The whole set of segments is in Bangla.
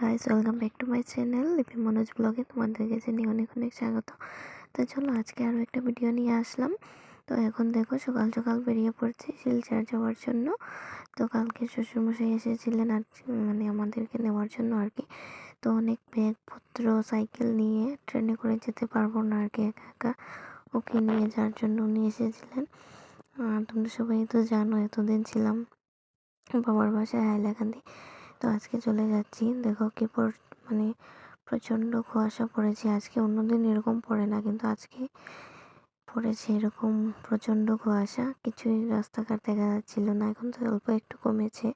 Guys, welcome back to my channel লিপি মনোজ ব্লগে তোমাদেরকে জানিয়ে অনেক অনেক স্বাগত। তো চলো আজকে আরও একটা ভিডিও নিয়ে আসলাম। তো এখন দেখো সকাল সকাল বেরিয়ে পড়ছি শিলচর যাওয়ার জন্য। তো কালকে শ্বশুরমশাই এসেছিলেন আর আমাদেরকে নেওয়ার জন্য আর কি। তো অনেক ব্যাগপত্র সাইকেল নিয়ে ট্রেনে করে যেতে পারবো না আর কি, একা একা ওকে নিয়ে যাওয়ার জন্য উনি এসেছিলেন। তোমরা সবাই তো জানো এতদিন ছিলাম বাবার বাসায় হাইলাকান্দি। তো আজকে চলে যাচ্ছি। দেখো কি প্রচণ্ড কুয়াশা পড়েছে আজকে। অন্যদিন এরকম পড়ে না, কিন্তু আজকে পড়েছে এরকম প্রচণ্ড কুয়াশা। কিছুই রাস্তাঘাট দেখা যাচ্ছিল না, এখন তো অল্প একটু কমেছে।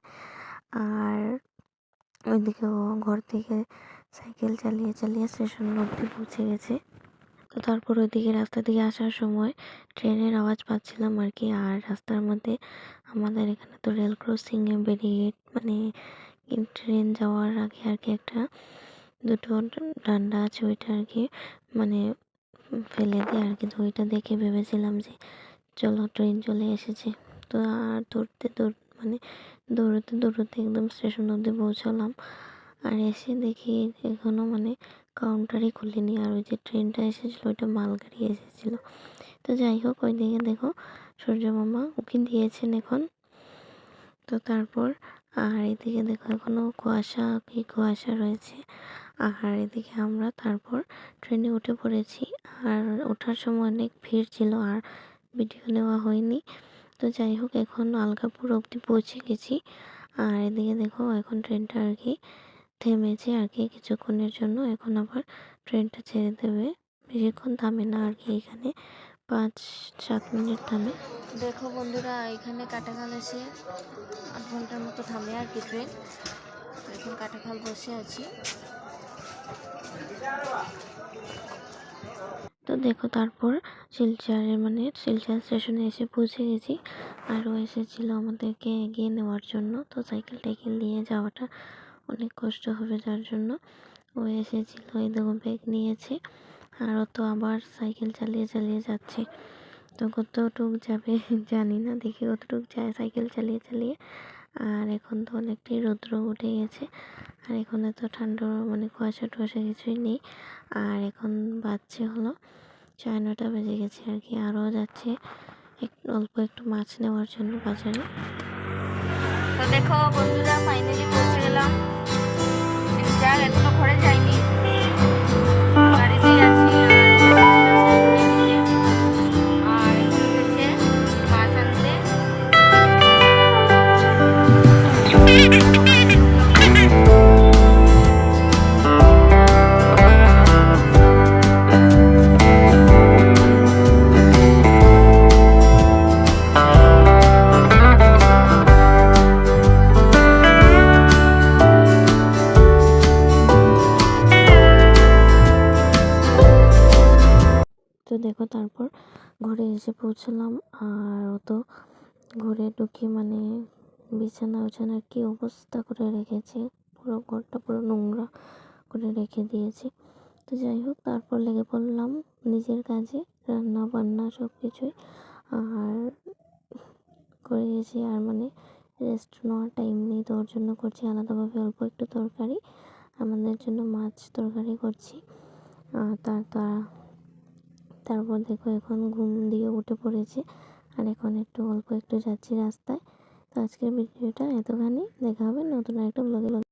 আর ওইদিকে ও ঘর থেকে সাইকেল চালিয়ে চালিয়ে স্টেশন অবধি পৌঁছে গেছে। তো তারপর ওইদিকে রাস্তা থেকে আসার সময় ট্রেনের আওয়াজ পাচ্ছিলাম আর কি। আর রাস্তার মধ্যে আমাদের এখানে তো রেল ক্রসিংয়ে ব্যারিকেড ট্রেন যাওয়ার আগে আর কি একটা দুটো ডান্ডা আছে, ওইটা আর কি ফেলে দেয় আর কি। তো ওইটা দেখে ভেবেছিলাম যে চলো ট্রেন চলে এসেছে। তো আর দৌড়তে দৌড়তে একদম স্টেশন অবধি পৌঁছালাম। আর এসে দেখি এখনও কাউন্টারই খুলিনি। আর ওই যে ট্রেনটা এসেছিলো ওইটা মালগাড়ি এসেছিলো। তো যাই হোক, ওইদিকে দেখো সূর্য মামা ওকে দিয়েছেন এখন। তো তারপর আর এদিকে দেখো এখনও কুয়াশা রয়েছে। আর এদিকে আমরা তারপর ট্রেনে উঠে পড়েছি। আর ওঠার সময় অনেক ভিড় ছিল আর ভিডিও নেওয়া হয়নি। তো যাই হোক, এখন আলগাপুর অবধি পৌঁছে গেছি। আর এদিকে দেখো এখন ট্রেনটা আর কি থেমেছে আর কি কিছুক্ষণের জন্য। এখন আবার ট্রেনটা ছেড়ে দেবে, বেশিক্ষণ থামে না আর কি, এখানে 5-7 মিনিট থামে। দেখো বন্ধুরা, এখানে কাটাখাল এসে 8 ঘন্টার মতো থামে আর কি ট্রেন। এখন কাটাখাল বসে আছি। তো দেখো তারপর শিলচর স্টেশনে এসে পৌঁছে গেছি। আরও এসেছিল আমাদেরকে এগিয়ে নেওয়ার জন্য। তো সাইকেল নিয়ে যাওয়াটা অনেক কষ্ট হবে, যার জন্য ও এসেছিল। এই দেখো ব্যাগ নিয়েছে আর ও তো আবার সাইকেল চালিয়ে চালিয়ে যাচ্ছে। তো কতটুক যাবে জানি না, দেখি কতটুক যায় সাইকেল চালিয়ে চালিয়ে। আর এখন তো অনেকটাই রৌদ্র উঠে গেছে। আর এখন এত ঠান্ডা কুয়াশা টুয়াশা কিছুই নেই। আর এখন বাজছে হলো 9:30 বেজে গেছে আর কি। আরও যাচ্ছে অল্প একটু মাছ নেওয়ার জন্য বাজারে। তো দেখো বন্ধুরা, ফাইনালি পৌঁছে গেলাম শিলচর। এখনো ঘরে যাইনি, গাড়িতেই আছি। আর এখন হচ্ছে মাছ আনতে। তো দেখো তারপর ঘরে এসে পৌঁছলাম। আর ও তো ঘরে ঢুকে বিছানা উছানার কি অবস্থা করে রেখেছে, পুরো ঘরটা পুরো নোংরা করে রেখে দিয়েছে। তো যাই হোক, তারপর লেগে পড়লাম নিজের কাজে, রান্না বান্না সব কিছুই আর করে গেছি। আর রেস্ট নেওয়ার টাইম নেই, তো ওর জন্য করছি আলাদাভাবে অল্প একটু তরকারি। আমাদের জন্য মাছ তরকারি করছি। তারপর দেখো এখন ঘুম দিয়ে উঠে পড়েছে। আর এখন অল্প একটু যাচ্ছি রাস্তায়। তো আজকের ভিডিওটা এতখানি, দেখা হবে নতুন একটা ব্লগে।